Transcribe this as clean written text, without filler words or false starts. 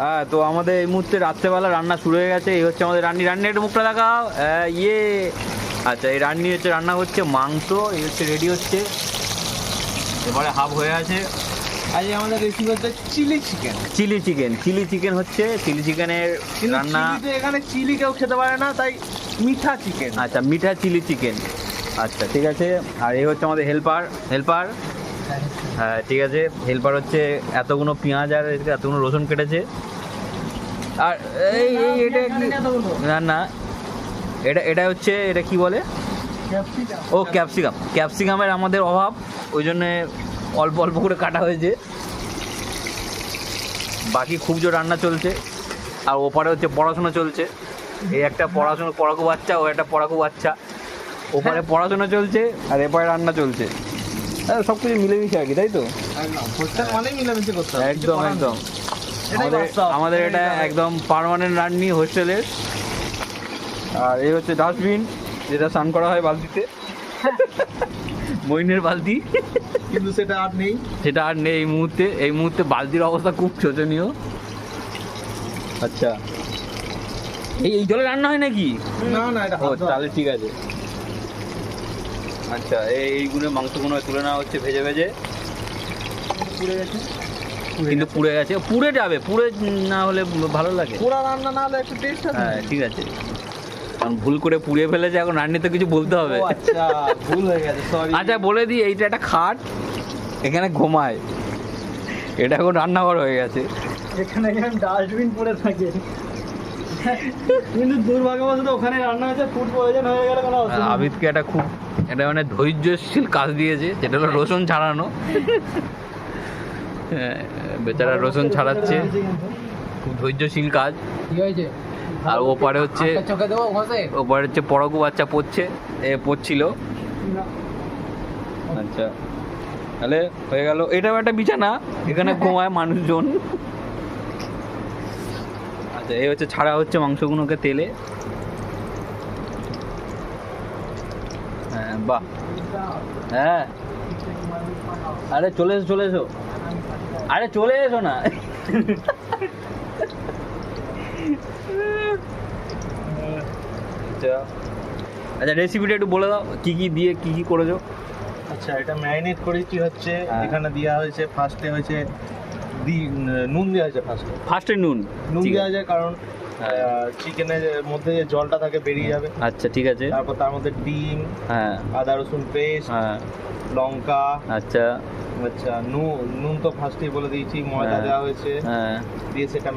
হ্যাঁ, তো আমাদের এই মুহূর্তে রাত্রেবেলা রান্না শুরু হয়ে গেছে। এই হচ্ছে আমাদের রান্নি। রান্নি একটু মুখটা দেখাও। ইয়ে, আচ্ছা, এই রান্নি হচ্ছে রান্না হচ্ছে মাংস, এই হচ্ছে রেডি হচ্ছে, এবারে হাফ হয়ে আছে। আজ আমাদের রেসিপি হচ্ছে চিলি চিকেন। চিলি চিকেন হচ্ছে, চিলি চিকেনের রান্না। এখানে চিলি কেউ খেতে পারে না, তাই মিঠা চিকেন। আচ্ছা, মিঠা চিলি চিকেন। আচ্ছা, ঠিক আছে। আর এই হচ্ছে আমাদের হেল্পার। হ্যাঁ, ঠিক আছে। হেল্পার হচ্ছে এতগুলো পেঁয়াজ আর এতগুলো রসুন কেটেছে। আর এই এটা না, এটা হচ্ছে, এটা কি বলে? ও, ক্যাপসিকামের আমাদের অভাব, ওই জন্যে অল্প অল্প করে কাটা হয়েছে। বাকি খুব জোর রান্না চলছে। আর ওপারে হচ্ছে পড়াশোনা চলছে। এই একটা পড়াকু বাচ্চা, ও একটা পড়াকু বাচ্চা। ওপারে পড়াশোনা চলছে আর এপারে রান্না চলছে। সব কিছু মিলেমিশে আর কি, তাই তো? একদম একদম। আমাদের এটা একদম পার্মানেন্ট রান্নি হোস্টেলের। আর এই হচ্ছে ডাস্টবিন, যেটা স্নান করা হয় বালতিতে, মইনের বালতি। কিন্তু সেটা আর নেই। এই মুহূর্তে বালতির অবস্থা খুব শোচনীয়। আচ্ছা, এই জলে রান্না হয় নাকি? না, এটা তাহলে ঠিক আছে। আচ্ছা, এইগুলো মাংসগুলো তুলে নেওয়া হচ্ছে ভেজে ভেজে। পুড়ে গেছে, কিন্তু পুড়ে গেছে, পুড়ে যাবে, পুড়ে না হলে ভালো লাগে। পোড়া রান্না না হলে একটু টেস্ট আছে। হ্যাঁ, ঠিক আছে। কারণ ভুল করে পুড়িয়ে ফেলেছে, এখন রান্নি তো কিছু বলতে হবে। আচ্ছা, ভুল হয়ে গেছে, সরি। আচ্ছা, বলে দিই, এইটা একটা খাট, এখানে ঘুমায়। এটা এখন রান্নাঘর হয়ে গেছে। এখানে ডাস্টবিন পড়ে থাকে, কিন্তু দুর্ভাগ্যবশত ওখানে রান্না হয়েছে, ফুড পয়জন হয়ে গেলে কোনো অসুবিধা নেই। আবিদকে এটা মানে ধৈর্যশীল কাজ দিয়েছে, যেটা হলো রসুন ছাড়ানো। হ্যাঁ, বেচারা রসুন ছাড়াচ্ছে, খুব ধৈর্যশীল কাজ। কি হয়েছে? আর ওপারে হচ্ছে পড়াকু বাচ্চা পড়ছিল। আচ্ছা, তাহলে হয়ে গেল। এটাও একটা বিছানা, এখানে ঘুমায় মানুষজন। আচ্ছা, এই হচ্ছে ছাড়া হচ্ছে মাংসগুলোকে তেলে। হ্যাঁ, বাহ, হ্যাঁ। আরে চলে এসো, আরে চলে এসো না। আচ্ছা, রেসিপিটা একটু বলে দাও, কি কি দিয়ে কি করেছো? আচ্ছা, এটা ম্যারিনেট করেছি হচ্ছে, হ্যাঁ। এখানে দেওয়া হয়েছে ফার্স্টে হয়েছে নুন দেওয়া হয়েছে ফার্স্টে নুন ঠিক দেওয়া আছে। যায়, কারণ হ্যাঁ। চিকেনের মধ্যে যে জলটা থাকে বেরিয়ে যাবে। আচ্ছা, ঠিক আছে। তারপর তার মধ্যে ডিম, হ্যাঁ, আদা রসুন পেস্ট, হ্যাঁ, লঙ্কা। আচ্ছা, আচ্ছা, নুন তো ফার্স্টেই বলে দিয়েছি, ময়দা হ্যাঁ। দেওয়া হয়েছে, হ্যাঁ, দিয়ে সেটা